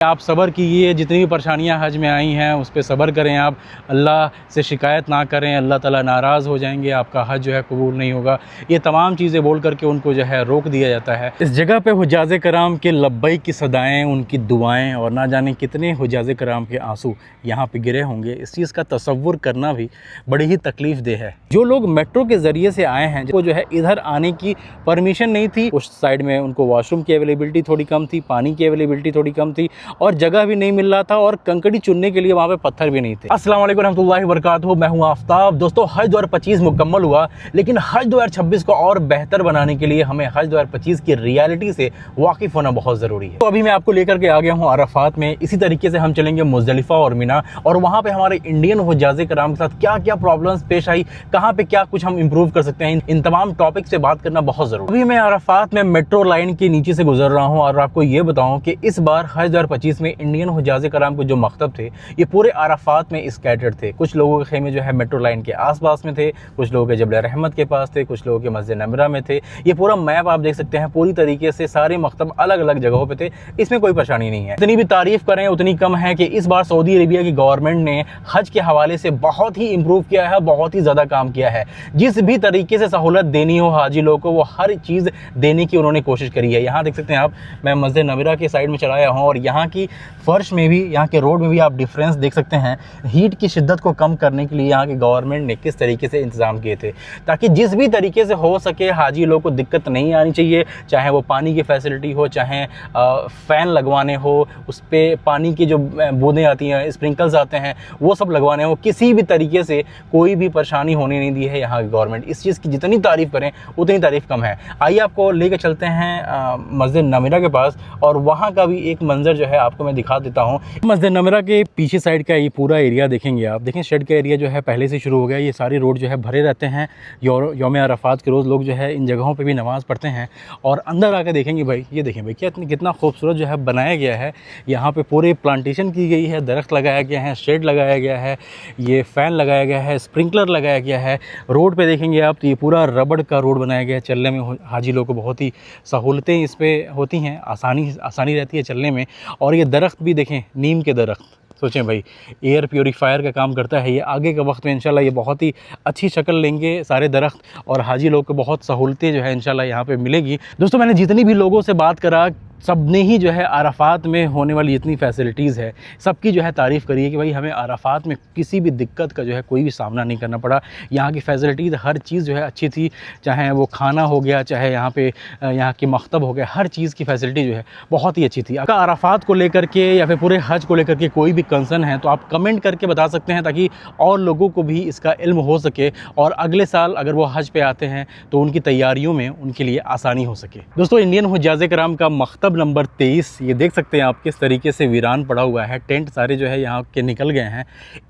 आप सब्र कीजिए, जितनी भी परेशानियां हज में आई हैं उस पर सब्र करें। आप अल्लाह से शिकायत ना करें, अल्लाह ताला नाराज़ हो जाएंगे, आपका हज जो है कबूल नहीं होगा। ये तमाम चीज़ें बोल करके उनको जो है रोक दिया जाता है। इस जगह पे हुज्जाज कराम के लब्बैक की सदाएँ, उनकी दुआएँ और ना जाने कितने हुज्जाज कराम के आंसू यहाँ पे गिरे होंगे। इस चीज़ का तसव्वुर करना भी बड़ी ही तकलीफ़ देह है। जो लोग मेट्रो के ज़रिए से आए हैं, जो है इधर आने की परमिशन नहीं थी, उस साइड में उनको वॉशरूम की अवेलेबिलिटी थोड़ी कम थी, पानी की अवेलेबिलिटी थोड़ी कम थी और जगह भी नहीं मिल रहा था और कंकड़ी चुनने के लिए वहाँ पे पत्थर भी नहीं थे। अस्सलाम वालेकुम रहमतुल्लाहि व बरकातहू, मैं हूँ आफ्ताब। दोस्तों, हज 2025 मुकम्मल हुआ, लेकिन हज 2026 को और बेहतर बनाने के लिए हमें हज 2025 की रियलिटी से वाकिफ़ होना बहुत ज़रूरी है। तो अभी मैं आपको लेकर के आ गया हूँ अरफात में। इसी तरीके से हम चलेंगे मुज़दलिफ़ा और मिना, और वहाँ पर हमारे इंडियन हुज्जाज कराम के साथ क्या क्या प्रॉब्लम्स पेश आई, कहाँ पर क्या कुछ हम इम्प्रूव कर सकते हैं, इन तमाम टॉपिक से बात करना बहुत ज़रूरी है। अभी मैं अरफात में मेट्रो लाइन के नीचे से गुजर रहा हूँ और आपको ये बताऊँ कि इस बार हज 2025 में इंडियन हुज्जाज कराम के जो मकतब थे ये पूरे अरफात में स्कैटर्ड थे। कुछ लोगों के खेमे जो है मेट्रो लाइन के आसपास में थे, कुछ लोगों के जबल रहमत के पास थे, कुछ लोगों के मस्जिद नमरा में थे। ये पूरा मैप आप देख सकते हैं, पूरी तरीके से सारे मकतब अलग अलग जगहों पे थे। इसमें कोई परेशानी नहीं है। जितनी भी तारीफ करें उतनी कम है कि इस बार सऊदी अरेबिया की गवर्नमेंट ने हज के हवाले से बहुत ही इंप्रूव किया है, बहुत ही ज़्यादा काम किया है। जिस भी तरीके से सहूलत देनी हो हाजी लोगों को, वो हर चीज़ देने की उन्होंने कोशिश करी है। यहाँ देख सकते हैं आप, मैं मस्जिद नमरा के साइड में चलाया हूँ और यहाँ की फर्श में भी, यहाँ के रोड में भी आप डिफरेंस देख सकते हैं। हीट की शिद्दत को कम करने के लिए यहाँ की गवर्नमेंट ने किस तरीके से इंतज़ाम किए थे, ताकि जिस भी तरीके से हो सके हाजी लोगों को दिक्कत नहीं आनी चाहिए। चाहे वो पानी की फैसिलिटी हो, चाहे फ़ैन लगवाने हो, उस पर पानी की जो बूंदें आती हैं, स्प्रिंकल्स आते हैं, वो सब लगवाने हो, किसी भी तरीके से कोई भी परेशानी होने नहीं दी है यहाँ की गवर्नमेंट। इस चीज़ की जितनी तारीफ़ करें उतनी तारीफ़ कम है। आइए आपको लेकर चलते हैं मस्जिद नमरा के पास और वहाँ का भी एक मंज़र जो है आपको मैं दिखा देता हूँ। मस्जिद नमरा के पीछे साइड का ये पूरा एरिया देखेंगे आप, देखें शेड का एरिया जो है पहले से शुरू हो गया। ये सारे रोड जो है भरे रहते हैं। यौम अरफात के रोज़ लोग जो है इन जगहों पे भी नमाज़ पढ़ते हैं। और अंदर आकर देखेंगे भाई, ये देखें भाई कितना खूबसूरत जो है बनाया गया है। यहाँ पे पूरे प्लांटेशन की गई है, दरख्त लगाया गया है, शेड लगाया गया है, ये फ़ैन लगाया गया है, स्प्रिंकलर लगाया गया है। रोड पर देखेंगे आप तो ये पूरा रबड़ का रोड बनाया गया है। चलने में हाजी लोगों को बहुत ही सहूलतें इस पर होती हैं, आसानी रहती है चलने में। और ये दरख्त भी देखें, नीम के दरख्त, सोचें भाई, एयर प्योरीफायर का काम करता है ये। आगे के वक्त में इंशाल्लाह ये बहुत ही अच्छी शक्ल लेंगे सारे दरख्त, और हाजी लोग को बहुत सहूलतें जो है इंशाल्लाह यहाँ पे मिलेगी। दोस्तों, मैंने जितनी भी लोगों से बात करा, सब ने ही जो है अरफात में होने वाली जितनी फ़ैसिलिटीज़ है सबकी जो है तारीफ़ करी है कि भाई हमें अरफात में किसी भी दिक्कत का जो है कोई भी सामना नहीं करना पड़ा। यहाँ की फ़ैसिलिटीज़ हर चीज़ जो है अच्छी थी, चाहे वो खाना हो गया, चाहे यहाँ पे यहाँ के मकतब हो गया, हर चीज़ की फ़ैसिलिटी जो है बहुत ही अच्छी थी। अगर अरफात को लेकर के या फिर पूरे हज को लेकर के कोई भी कंसर्न है तो आप कमेंट करके बता सकते हैं, ताकि और लोगों को भी इसका इल्म हो सके और अगले साल अगर वो हज पे आते हैं तो उनकी तैयारियों में उनके लिए आसानी हो सके। दोस्तों, इंडियन हुज्जाज कराम का मकतब नंबर 23, ये देख सकते हैं आप किस तरीके से वीरान पड़ा हुआ है। टेंट सारे जो है यहाँ के निकल गए हैं।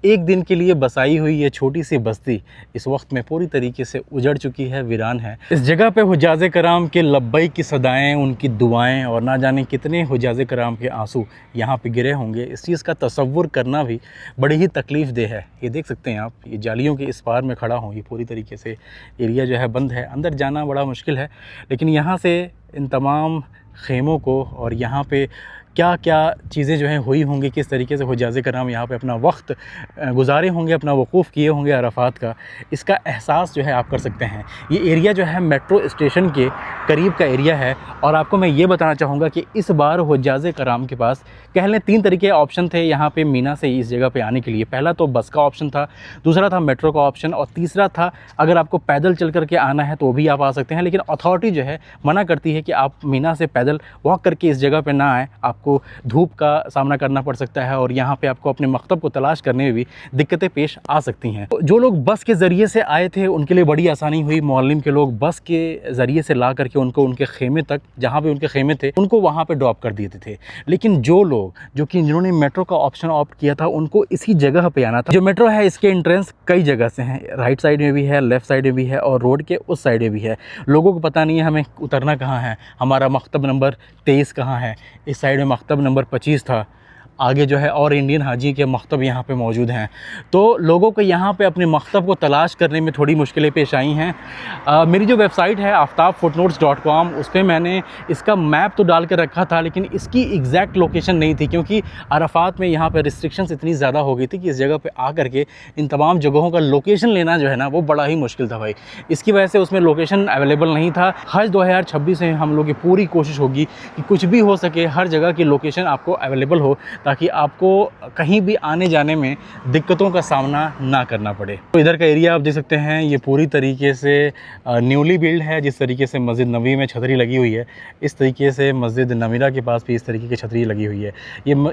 एक दिन के लिए बसाई हुई ये छोटी सी बस्ती इस वक्त में पूरी तरीके से उजड़ चुकी है, वीरान है। इस जगह पे हुज्जाज कराम के लब्बैक की सदाएँ, उनकी दुआएँ और ना जाने कितने हुज्जाज कराम के आंसू यहाँ पे गिरे होंगे। इस चीज़ का तसव्वुर करना भी बड़ी ही तकलीफ़ देह है। ये देख सकते हैं आप, ये जालियों के इस पार में खड़ा हूँ, ये पूरी तरीके से एरिया जो है बंद है, अंदर जाना बड़ा मुश्किल है। लेकिन यहाँ से इन तमाम खेमों को और यहाँ पे क्या क्या चीज़ें जो हैं हुई होंगी, किस तरीके से हुज्जाज कराम यहाँ पे अपना वक्त गुजारे होंगे, अपना वकूफ़ किए होंगे अरफात का, इसका एहसास जो है आप कर सकते हैं। ये एरिया जो है मेट्रो स्टेशन के करीब का एरिया है। और आपको मैं ये बताना चाहूँगा कि इस बार हुज्जाज कराम के पास कह लें 3 तरीके ऑप्शन थे यहाँ पे मीना से इस जगह पे आने के लिए। पहला तो बस का ऑप्शन था, दूसरा था मेट्रो का ऑप्शन, और तीसरा था अगर आपको पैदल चल करके आना है तो भी आप आ सकते हैं। लेकिन अथॉरिटी जो है मना करती है कि आप मीना से पैदल वॉक करके इस जगह पर ना आएँ, आपको धूप का सामना करना पड़ सकता है और यहाँ पे आपको अपने मकतब को तलाश करने में भी दिक्कतें पेश आ सकती हैं। जो लोग बस के ज़रिए से आए थे उनके लिए बड़ी आसानी हुई। मौलम के लोग बस के ज़रिए से ला करके उनको उनके खेमे तक, जहाँ पे उनके खेमे थे, उनको वहाँ पे ड्रॉप कर देते थे। लेकिन जो लोग जिन्होंने मेट्रो का ऑप्शन ऑप्ट किया था उनको इसी जगह पर आना था। जो मेट्रो है इसके एंट्रेंस कई जगह से हैं, राइट साइड में भी है, लेफ़्ट साइड में भी है और रोड के उस साइड में भी है। लोगों को पता नहीं है हमें उतरना कहाँ है, हमारा मकतब नंबर 23 कहाँ है। इस साइड में मकतब नंबर 25 था, आगे जो है और इंडियन हाजी के मकतब यहाँ पे मौजूद हैं। तो लोगों को यहाँ पे अपने मकतब को तलाश करने में थोड़ी मुश्किलें पेश आई हैं। मेरी जो वेबसाइट है आफ्ताबफुटनोट्स.com, उस पर मैंने इसका मैप तो डाल कर रखा था, लेकिन इसकी एग्जैक्ट लोकेशन नहीं थी, क्योंकि अराफात में यहाँ पे रिस्ट्रिक्शंस इतनी ज़्यादा हो गई थी कि इस जगह पे आकर के इन तमाम जगहों का लोकेशन लेना जो है ना वो बड़ा ही मुश्किल था भाई। इसकी वजह से उसमें लोकेशन अवेलेबल नहीं था। हज 2026 में हम लोग की पूरी कोशिश होगी कि कुछ भी हो सके हर जगह की लोकेशन आपको अवेलेबल हो, ताकि आपको कहीं भी आने जाने में दिक्कतों का सामना ना करना पड़े। तो इधर का एरिया आप देख सकते हैं, ये पूरी तरीके से न्यूली बिल्ड है। जिस तरीके से मस्जिद नबी में छतरी लगी हुई है, इस तरीके से मस्जिद नमीरा के पास भी इस तरीके की छतरी लगी हुई है।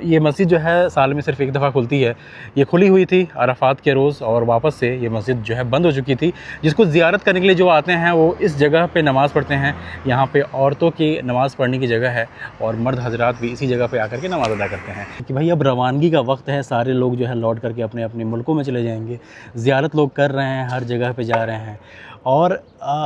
ये मस्जिद जो है साल में सिर्फ एक दफ़ा खुलती है। ये खुली हुई थी अराफात के रोज़ और वापस से ये मस्जिद जो है बंद हो चुकी थी। जिसको ज़ियारत करने के लिए जो आते हैं वो इस जगह पे नमाज़ पढ़ते हैं। यहाँ पे औरतों की नमाज़ पढ़ने की जगह है और मर्द हजरात भी इसी जगह पे आकर के नमाज़ अदा करते हैं कि भाई अब रवानगी का वक्त है। सारे लोग जो है लौट करके अपने अपने मुल्कों में चले जाएंगे। ज़ियारत लोग कर रहे हैं, हर जगह पे जा रहे हैं और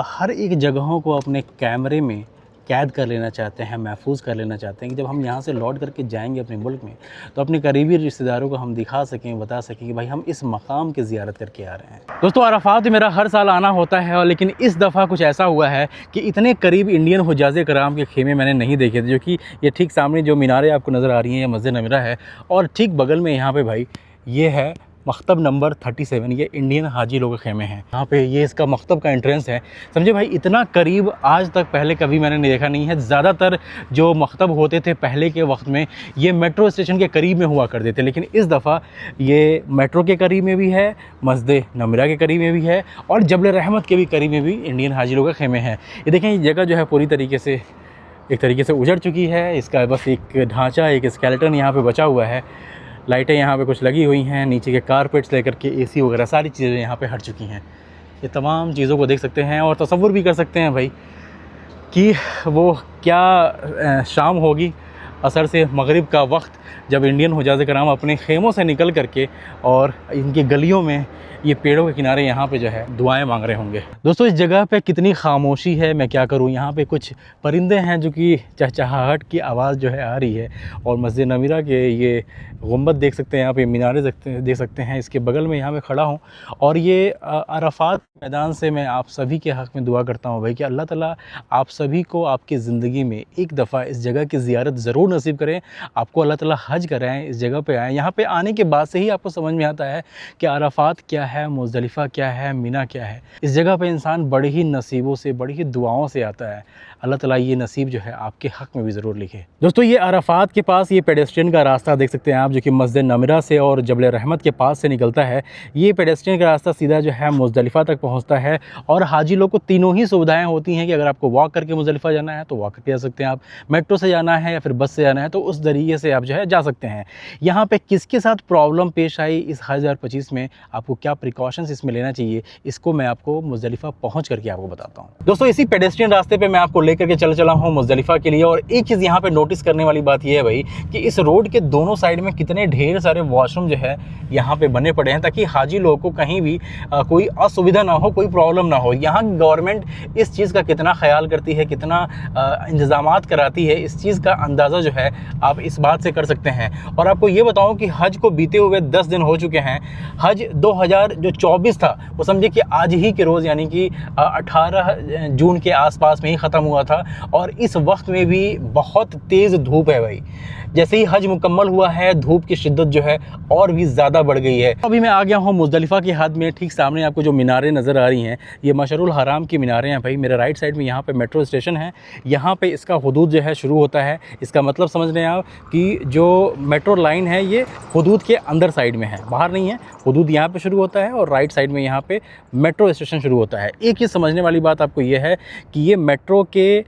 हर एक जगहों को अपने कैमरे में कैद कर लेना चाहते हैं, महफूज कर लेना चाहते हैं कि जब हम यहाँ से लौट करके जाएंगे अपने मुल्क में तो अपने करीबी रिश्तेदारों को हम दिखा सकें, बता सकें कि भाई हम इस मकाम की ज़ियारत करके आ रहे हैं। दोस्तों, अराफात मेरा हर साल आना होता है, और लेकिन इस दफ़ा कुछ ऐसा हुआ है कि इतने करीब इंडियन हुजाज़े कराम के खेमे मैंने नहीं देखे थे। जो कि ये ठीक सामने जो मीनारें आपको नज़र आ रही हैं, ये मस्जिद नमीरा है और ठीक बगल में यहाँ पर भाई ये है मकतब नंबर 37। ये इंडियन हाजी लोगों के खेमे हैं। यहाँ पे ये इसका मकतब का एंट्रेंस है। समझे भाई, इतना करीब आज तक पहले कभी मैंने देखा नहीं है। ज़्यादातर जो मकतब होते थे पहले के वक्त में ये मेट्रो स्टेशन के करीब में हुआ करते थे, लेकिन इस दफ़ा ये मेट्रो के करीब में भी है, मस्जिद नमीरा के करीब में भी है और जबल रहमत के भी करीब में भी इंडियन हाजी लोगों के खेमे हैं। ये देखें, ये जगह जो है पूरी तरीके से एक तरीके से उजड़ चुकी है। इसका बस एक ढांचा, एक स्केलेटन यहाँ पे बचा हुआ है। लाइटें यहाँ पे कुछ लगी हुई हैं, नीचे के कारपेट्स लेकर के एसी वगैरह सारी चीज़ें यहाँ पे हट चुकी हैं। ये तमाम चीज़ों को देख सकते हैं और तसव्वुर भी कर सकते हैं भाई कि वो क्या शाम होगी, असर से मगरिब का वक्त, जब इंडियन हुजाज़े कराम अपने खेमों से निकल करके और इनकी गलियों में ये पेड़ों के किनारे यहाँ पे जो है दुआएं मांग रहे होंगे। दोस्तों, इस जगह पे कितनी खामोशी है, मैं क्या करूँ। यहाँ पे कुछ परिंदे हैं जो कि चहचहाहट की आवाज़ जो है आ रही है और मस्जिद नमीरा के ये गुंबद देख सकते हैं, यहाँ पे मीनारे देख सकते हैं। इसके बगल में यहाँ पे खड़ा हूँ और ये अराफात मैदान से मैं आप सभी के हक़ में दुआ करता हूँ भाई कि अल्लाह ताला आप सभी को आपकी ज़िंदगी में एक दफ़ा इस जगह की ज़ियारत ज़रूर नसीब करें। आपको अल्लाह ताला हज कराएँ, इस जगह पे आएँ। यहाँ पे आने के बाद से ही आपको समझ में आता है कि अराफात क्या है, मुज़दलिफ़ा क्या है, मिना क्या है। इस जगह पे इंसान बड़े ही नसीबों से, बड़ी ही दुआओं से आता है। अल्लाह ताला ये नसीब जो है आपके हक़ में भी ज़रूर लिखे। दोस्तों, ये अराफात के पास ये पेडेस्ट्रियन का रास्ता देख सकते हैं आप, जो कि मस्जिद नमीरा से और जबल रहमत के पास से निकलता है। ये पेडेस्ट्रियन का रास्ता सीधा जो है मुज़दलिफ़ा तक पहुँचता है और हाजी लोग को तीनों ही सुविधाएँ होती हैं कि अगर आपको वॉक करके मुज़दलिफ़ा जाना है तो वॉक करके जा सकते हैं आप, मेट्रो से जाना है या फिर बस से जाना है तो उस तरीके से आप जो है जा सकते हैं। यहाँ पे किसके साथ प्रॉब्लम पेश आई इस हज 2025 में, आपको क्या प्रिकॉशंस इसमें लेना चाहिए, इसको मैं आपको मुज़दलिफ़ा पहुँच करके आपको बताता हूँ। दोस्तों, इसी पेडेस्ट्रियन रास्ते पे मैं आपको लेकर के चला हूँ मुज़दलिफ़ा के लिए। और एक चीज़ यहाँ पे नोटिस करने वाली बात यह है भाई कि इस रोड के दोनों साइड में कितने ढेर सारे वॉशरूम जो है यहाँ पे बने पड़े हैं, ताकि हाजी लोगों को कहीं भी कोई असुविधा ना हो, कोई प्रॉब्लम ना हो। यहाँ गवर्नमेंट इस चीज़ का कितना ख्याल करती है, कितना इंतज़ामात कराती है, इस चीज़ का अंदाज़ा जो है आप इस बात से कर सकते हैं। और आपको ये बताऊँ कि हज को बीते हुए 10 दिन हो चुके हैं। हज 2024 था वो समझे कि आज ही के रोज़ यानी कि 18 जून के आसपास में ही ख़त्म हुआ था और इस वक्त में भी बहुत तेज़ धूप है भाई। जैसे ही हज मुकम्मल हुआ है, धूप की शिद्दत जो है और भी ज़्यादा बढ़ गई है। अभी मैं आ गया हूँ मुज़दलिफ़ा की हद में। ठीक सामने आपको जो मीनारें नज़र आ रही हैं, ये मशअरुल हराम की मीनारें हैं भाई। मेरे राइट साइड में यहाँ पे मेट्रो स्टेशन है, यहाँ पे इसका हुदूद जो है शुरू होता है। इसका मतलब समझ रहे हैं आप कि जो मेट्रो लाइन है ये हुदूद के अंदर साइड में है, बाहर नहीं है। हुदूद यहाँ पे शुरू होता है और राइट साइड में यहाँ पे मेट्रो स्टेशन शुरू होता है। एक चीज़ समझने वाली बात आपको ये है कि ये मेट्रो के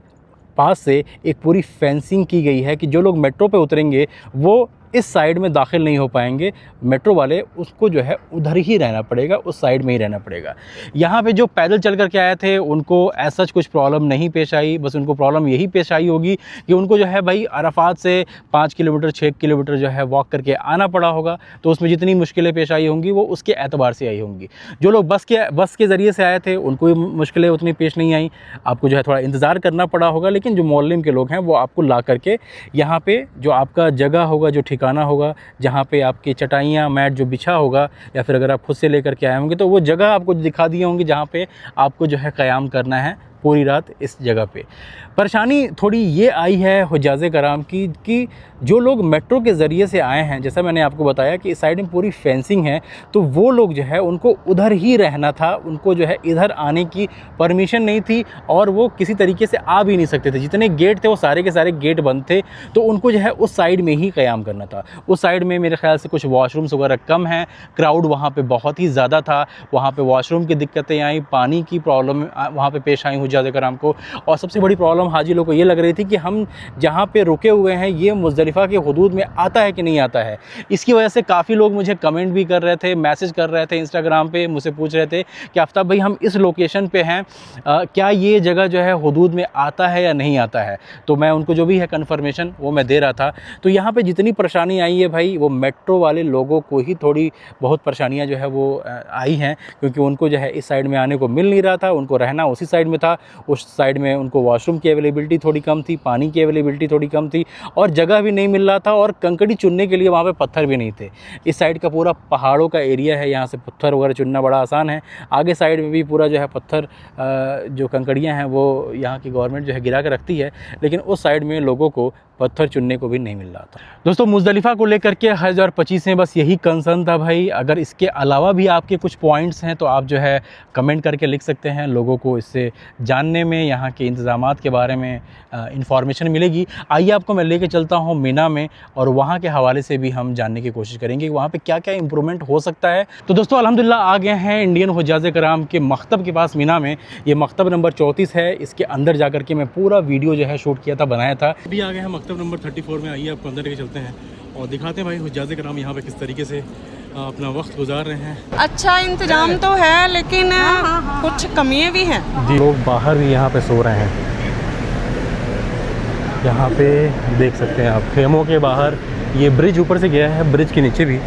पास से एक पूरी फेंसिंग की गई है कि जो लोग मेट्रो पे उतरेंगे वो इस साइड में दाखिल नहीं हो पाएंगे। मेट्रो वाले उसको जो है उधर ही रहना पड़ेगा, उस साइड में ही रहना पड़ेगा। यहाँ पे जो पैदल चल कर के आए थे उनको ऐसा कुछ प्रॉब्लम नहीं पेश आई, बस उनको प्रॉब्लम यही पेश आई होगी कि उनको जो है भाई अराफात से 5 किलोमीटर 6 किलोमीटर जो है वॉक करके आना पड़ा होगा, तो उसमें जितनी मुश्किलें पेश आई होंगी वो उसके एतबार से आई होंगी। जो लोग बस के ज़रिए से आए थे उनको भी मुश्किलें उतनी पेश नहीं आई, आपको जो है थोड़ा इंतज़ार करना पड़ा होगा। लेकिन जो मोअल्लिम के लोग हैं वो आपको ला करके यहाँ पर जो आपका जगह होगा, जो ठिकाना ठिकाना होगा जहाँ पे आपकी चटाइयाँ मैट जो बिछा होगा, या फिर अगर आप खुद से लेकर के आए होंगे तो वो जगह आपको दिखा दिए होंगे जहाँ पे आपको जो है क़याम करना है पूरी रात इस जगह पे। परेशानी थोड़ी ये आई है हुज्जाज़े कराम की कि जो लोग मेट्रो के ज़रिए से आए हैं, जैसा मैंने आपको बताया कि इस साइड में पूरी फेंसिंग है, तो वो लोग जो है उनको उधर ही रहना था, उनको जो है इधर आने की परमिशन नहीं थी और वो किसी तरीके से आ भी नहीं सकते थे। जितने गेट थे वो सारे के सारे गेट बंद थे, तो उनको जो है उस साइड में ही क़याम करना था। उस साइड में मेरे ख़्याल से कुछ वॉशरूम्स वगैरह कम हैं, क्राउड वहाँ पे बहुत ही ज़्यादा था, वहाँ पे वॉशरूम की दिक्कतें आई, पानी की प्रॉब्लम वहाँ पे पेश आई हुज्जाज़े कराम को। और सबसे बड़ी प्रॉब्लम हाजी लोग को ये लग रही थी कि हम जहाँ पे रुके हुए हैं ये मुज़दलिफ़ा के हुदूद में आता है कि नहीं आता है। इसकी वजह से काफ़ी लोग मुझे कमेंट भी कर रहे थे, मैसेज कर रहे थे इंस्टाग्राम पे, मुझसे पूछ रहे थे कि आफ्ताब भाई हम इस लोकेशन पे हैं, क्या ये जगह जो है हुदूद में आता है या नहीं आता है। तो मैं उनको जो भी है कन्फर्मेशन वो मैं दे रहा था। तो यहाँ पे जितनी परेशानी आई है भाई, वो मेट्रो वाले लोगों को ही थोड़ी बहुत परेशानियाँ जो है वो आई हैं, क्योंकि उनको जो है इस साइड में आने को मिल नहीं रहा था, उनको रहना उसी साइड में था। उस साइड में उनको वॉशरूम की अवेलेबिलिटी थोड़ी कम थी, पानी की अवेलेबिलिटी थोड़ी कम थी और जगह भी नहीं मिल रहा था, और कंकड़ी चुनने के लिए वहाँ पे पत्थर भी नहीं थे। इस साइड का पूरा पहाड़ों का एरिया है, यहाँ से पत्थर वगैरह चुनना बड़ा आसान है। आगे साइड में भी पूरा जो है पत्थर जो कंकड़ियाँ हैं वो यहाँ की गवर्नमेंट जो है गिरा कर रखती है, लेकिन उस साइड में लोगों को पत्थर चुनने को भी नहीं मिल रहा था। दोस्तों मुज़दलिफ़ा को लेकर के हज और 25 में बस यही कंसर्न था भाई। अगर इसके अलावा भी आपके कुछ पॉइंट्स हैं तो आप जो है कमेंट करके लिख सकते हैं, लोगों को इससे जानने में, यहाँ के इंतज़ामात के बारे में इंफॉर्मेशन मिलेगी। आइए आपको मैं लेके चलता हूँ मीना में, और वहाँ के हवाले से भी हम जानने की कोशिश करेंगे कि वहाँ पे क्या क्या इम्प्रूवमेंट हो सकता है। तो दोस्तों अल्हम्दुलिल्लाह आ गए हैं इंडियन हुज्जाज़े कराम के मकतब के पास मीना में। ये मकतब नंबर 34 है, इसके अंदर जा कर के मैं पूरा वीडियो जो है शूट किया था, बनाया था। अभी आ गए हैं मकतब नंबर 34 में। आइए आपको अंदर लेके चलते हैं और दिखाते हैं भाई हुज्जाज़े कराम यहाँ पे किस तरीके से अपना वक्त गुजार रहे हैं। अच्छा इंतजाम तो है, लेकिन कुछ कमियां भी हैं। जी, लोग बाहर भी यहाँ पे सो रहे हैं। यहाँ पे देख सकते हैं आप खेमों के बाहर, ये ब्रिज ऊपर से गया है, ब्रिज के नीचे भी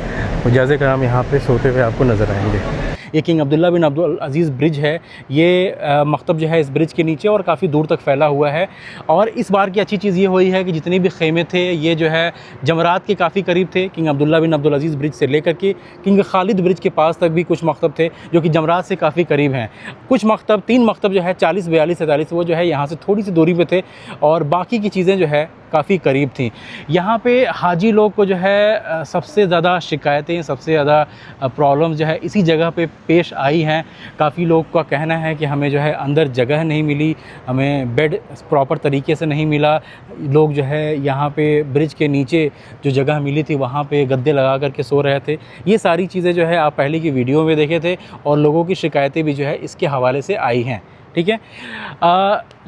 हुज्जाज़े कराम यहाँ पे सोते हुए आपको नज़र आएंगे। ये किंग अब्दुल्ला बिन अब्दुल अज़ीज़ ब्रिज है, ये मकतब जो है इस ब्रिज के नीचे और काफ़ी दूर तक फैला हुआ है। और इस बार की अच्छी चीज़ ये हुई है कि जितने भी खेमे थे ये जो है जमरात के काफ़ी करीब थे। किंग अब्दुल्ला बिन अब्दुल अज़ीज़ ब्रिज से लेकर के किंग खालिद ब्रिज के पास तक भी कुछ मकतब थे जो कि जमरात से काफ़ी करीब हैं। कुछ मकतब, 3 मकतब जो है 40, 42, 43 वो जो है यहाँ से थोड़ी सी दूरी पे थे, और बाकी की चीज़ें जो है काफ़ी करीब थी। यहाँ पे हाजी लोग को जो है सबसे ज़्यादा शिकायतें, सबसे ज़्यादा प्रॉब्लम्स जो है इसी जगह पे पेश आई हैं। काफ़ी लोग का कहना है कि हमें जो है अंदर जगह नहीं मिली, हमें बेड प्रॉपर तरीके से नहीं मिला। लोग जो है यहाँ पे ब्रिज के नीचे जो जगह मिली थी वहाँ पे गद्दे लगा कर के सो रहे थे। ये सारी चीज़ें जो है आप पहले की वीडियो में देखे थे, और लोगों की शिकायतें भी जो है इसके हवाले से आई हैं। ठीक है,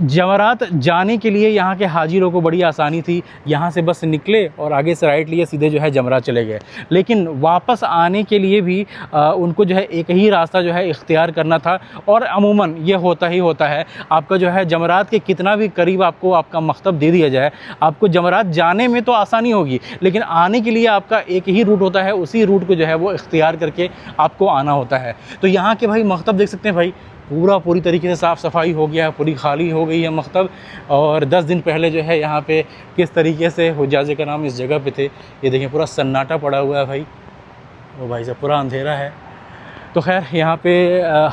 जमरात जाने के लिए यहाँ के हाजी लोगों को बड़ी आसानी थी, यहाँ से बस निकले और आगे से राइट लिए सीधे जो है जमरात चले गए। लेकिन वापस आने के लिए भी उनको जो है एक ही रास्ता जो है इख्तियार करना था, और अमूमन ये होता ही होता है। आपका जो है जमरात के कितना भी करीब आपको आपका मकतब दे दिया जाए, आपको जमरात जाने में तो आसानी होगी, लेकिन आने के लिए आपका एक ही रूट होता है, उसी रूट को जो है वो इख्तियार करके आपको आना होता है। तो यहाँ के भाई मकतब देख सकते हैं भाई, पूरी तरीके से साफ़ सफाई हो गया है, पूरी खाली हो गई है मकतब। और 10 दिन पहले जो है यहाँ पे किस तरीके से हुज्जाज़े कराम इस जगह पे थे, ये देखें पूरा सन्नाटा पड़ा हुआ है भाई। वो भाई साहब पूरा अंधेरा है। तो खैर यहाँ पे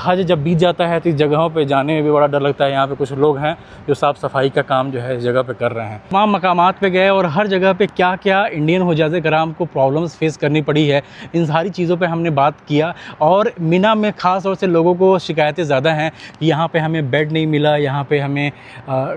हज जब बीत जाता है तो इस जगहों पे जाने में भी बड़ा डर लगता है। यहाँ पे कुछ लोग हैं जो साफ़ सफाई का काम जो है इस जगह पे कर रहे हैं। तमाम मकामात पे गए और हर जगह पे क्या क्या इंडियन हुज्जाज़े कराम को प्रॉब्लम्स फेस करनी पड़ी है, इन सारी चीज़ों पे हमने बात किया। और मीना में ख़ास तौर से लोगों को शिकायतें ज़्यादा हैं कि यहाँ पर हमें बेड नहीं मिला, यहाँ पर हमें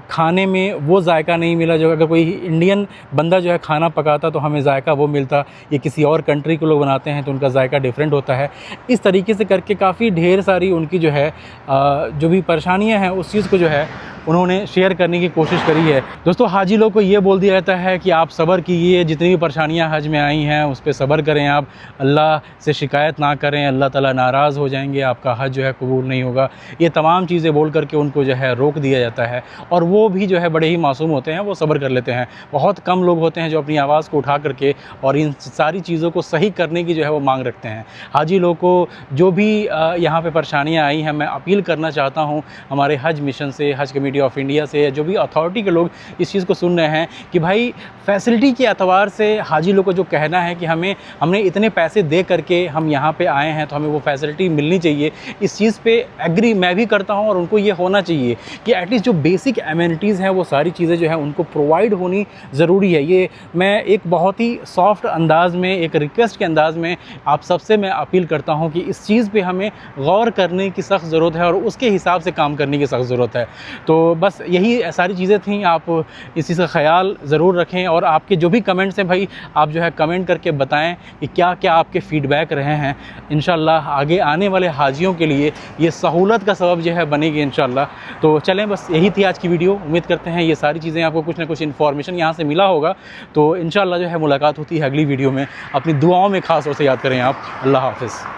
खाने में वो जायका नहीं मिला जो अगर कोई इंडियन बंदा जो है खाना पकाता तो हमें जायका वो मिलता, ये किसी और कंट्री के लोग बनाते हैं तो उनका जायका डिफरेंट होता है। इस तरीके से करके काफ़ी ढेर सारी उनकी जो है जो भी परेशानियां हैं उस चीज़ को जो है उन्होंने शेयर करने की कोशिश करी है। दोस्तों हाजी लोग को ये बोल दिया जाता है कि आप सब्र कीजिए, जितनी भी परेशानियां हज में आई हैं उस पर सब्र करें, आप अल्लाह से शिकायत ना करें, अल्लाह ताला नाराज़ हो जाएंगे, आपका हज जो है कबूल नहीं होगा। ये तमाम चीज़ें बोल करके उनको जो है रोक दिया जाता है, और वो भी जो है बड़े ही मासूम होते हैं, वो सब्र कर लेते हैं। बहुत कम लोग होते हैं जो अपनी आवाज़ को उठा करके और इन सारी चीज़ों को सही करने की जो है वो मांग रखते हैं। हाजी लोग को जो भी यहाँ पर परेशानियाँ आई हैं, मैं अपील करना चाहता हूँ हमारे हज मिशन से, हज कमेटी गवर्नमेंट ऑफ इंडिया से, जो भी अथॉरिटी के लोग इस चीज़ को सुन रहे हैं कि भाई फैसिलिटी के एतबार से हाजी लोग को जो कहना है कि हमने इतने पैसे दे करके हम यहाँ पे आए हैं तो हमें वो फैसिलिटी मिलनी चाहिए, इस चीज़ पे एग्री मैं भी करता हूँ। और उनको ये होना चाहिए कि एटलीस्ट जो बेसिक एमिनिटीज़ हैं वो सारी चीज़ें जो है उनको प्रोवाइड होनी ज़रूरी है। ये मैं एक बहुत ही सॉफ्ट अंदाज़ में, एक रिक्वेस्ट के अंदाज़ में आप सबसे मैं अपील करता हूँ कि इस चीज़ पे हमें गौर करने की सख्त ज़रूरत है और उसके हिसाब से काम करने की सख्त ज़रूरत है। तो बस यही सारी चीज़ें थी, आप इस चीज़ का ख्याल ज़रूर रखें। और आपके जो भी कमेंट्स हैं भाई, आप जो है कमेंट करके बताएं कि क्या क्या आपके फ़ीडबैक रहे हैं। इंशाल्लाह आगे आने वाले हाजियों के लिए ये सहूलत का सबब जो है बनेगी इंशाल्लाह। तो चलें, बस यही थी आज की वीडियो। उम्मीद करते हैं ये सारी चीज़ें आपको कुछ ना कुछ इन्फॉर्मेशन यहाँ से मिला होगा। तो इंशाल्लाह जो है मुलाकात होती है अगली वीडियो में। अपनी दुआओं में ख़ास तौर से याद करें आप। अल्लाह हाफ़िज़।